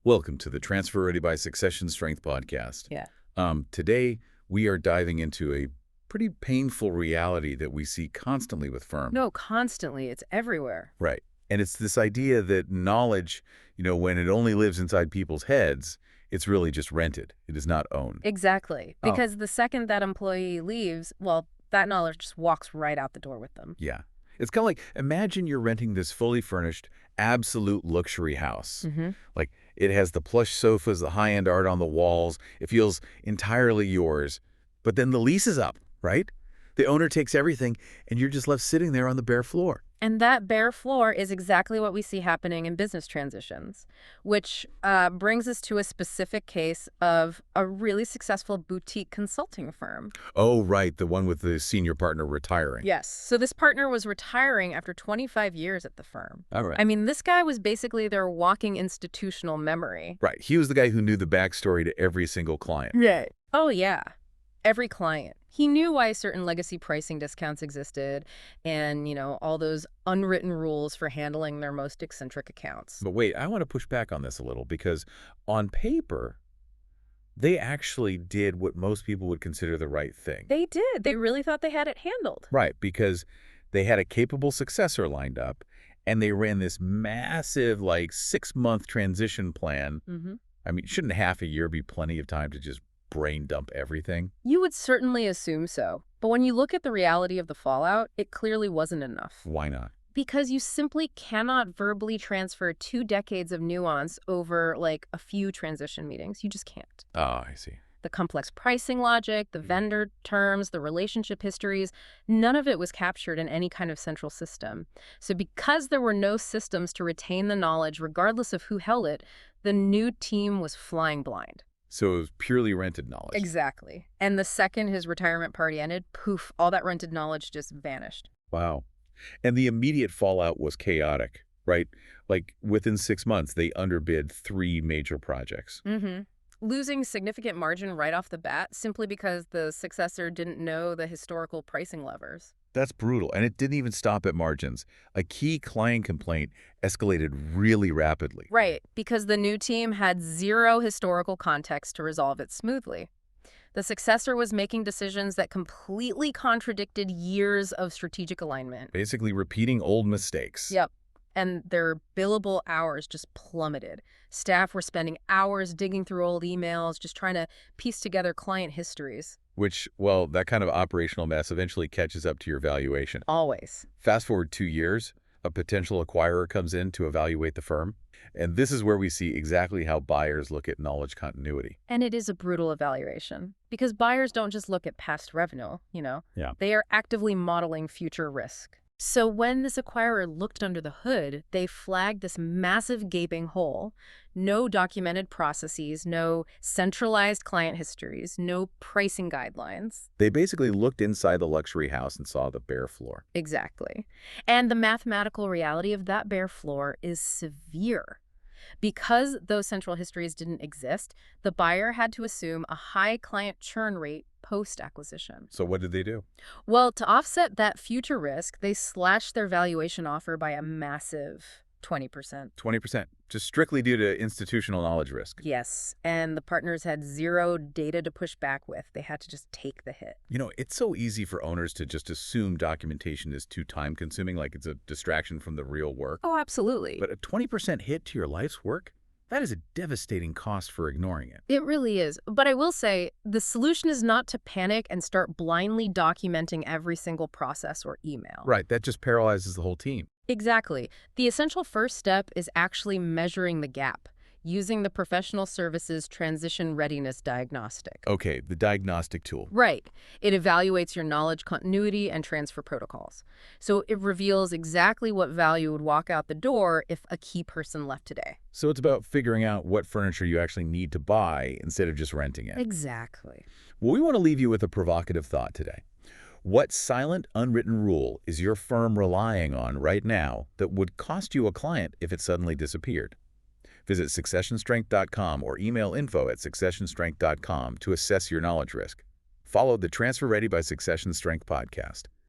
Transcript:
Welcome to the Transfer Ready by Succession Strength podcast. Yeah. Today, we are diving into a pretty painful reality that we see constantly with firms. No, constantly. It's everywhere. Right. And it's this idea that knowledge, when it only lives inside people's heads, it's really just rented. It is not owned. Exactly. Oh. Because the second that employee leaves, well, that knowledge just walks right out the door with them. Yeah. It's kind of like, imagine you're renting this fully furnished, absolute luxury house. Like, it has the plush sofas, the high-end art on the walls. It feels entirely yours. But then the lease is up, right? The owner takes everything, and you're just left sitting there on the bare floor. And that bare floor is exactly what we see happening in business transitions, which brings us to a specific case of a really successful boutique consulting firm. Oh, right, the one with the senior partner retiring. Yes. So this partner was retiring after 25 years at the firm. All right. I mean, this guy was basically their walking institutional memory. Right. He was the guy who knew the backstory to every single client. Right. Oh, yeah. Every client. He knew why certain legacy pricing discounts existed and, all those unwritten rules for handling their most eccentric accounts. But wait, I want to push back on this a little because on paper, they actually did what most people would consider the right thing. They did. They really thought they had it handled. Right, because they had a capable successor lined up and they ran this massive, 6-month transition plan. I mean, shouldn't half a year be plenty of time to just brain dump everything? You would certainly assume so. But when you look at the reality of the fallout, it clearly wasn't enough. Why not? Because you simply cannot verbally transfer 2 decades of nuance over, a few transition meetings. You just can't. Oh, I see. The complex pricing logic, the vendor terms, the relationship histories, none of it was captured in any kind of central system. So because there were no systems to retain the knowledge, regardless of who held it, the new team was flying blind. So it was purely rented knowledge. Exactly. And the second his retirement party ended, poof, all that rented knowledge just vanished. Wow. And the immediate fallout was chaotic, right? Within 6 months, they underbid 3 major projects. Losing significant margin right off the bat simply because the successor didn't know the historical pricing levers. That's brutal. And it didn't even stop at margins. A key client complaint escalated really rapidly. Right, because the new team had zero historical context to resolve it smoothly. The successor was making decisions that completely contradicted years of strategic alignment. Basically repeating old mistakes. Yep. And their billable hours just plummeted. Staff were spending hours digging through old emails, just trying to piece together client histories. Which, well, that kind of operational mess eventually catches up to your valuation. Always. Fast forward 2 years, a potential acquirer comes in to evaluate the firm. And this is where we see exactly how buyers look at knowledge continuity. And it is a brutal evaluation because buyers don't just look at past revenue, Yeah. They are actively modeling future risk. So when this acquirer looked under the hood, they flagged this massive gaping hole. No documented processes, no centralized client histories, no pricing guidelines. They basically looked inside the luxury house and saw the bare floor. Exactly. And the mathematical reality of that bare floor is severe. Because those central histories didn't exist, the buyer had to assume a high client churn rate post-acquisition. So what did they do? Well, to offset that future risk, they slashed their valuation offer by a massive 20%. 20%, just strictly due to institutional knowledge risk. Yes, and the partners had zero data to push back with. They had to just take the hit. It's so easy for owners to just assume documentation is too time-consuming, like it's a distraction from the real work. Oh, absolutely. But a 20% hit to your life's work? That is a devastating cost for ignoring it. It really is. But I will say, the solution is not to panic and start blindly documenting every single process or email. Right, that just paralyzes the whole team. Exactly. The essential first step is actually measuring the gap, using the professional services transition readiness diagnostic. Okay, the diagnostic tool. Right. It evaluates your knowledge continuity and transfer protocols. So it reveals exactly what value would walk out the door if a key person left today. So it's about figuring out what furniture you actually need to buy instead of just renting it. Exactly. Well, we want to leave you with a provocative thought today. What silent, unwritten rule is your firm relying on right now that would cost you a client if it suddenly disappeared? Visit successionstrength.com or email info@successionstrength.com to assess your knowledge risk. Follow the Transfer Ready by Succession Strength podcast.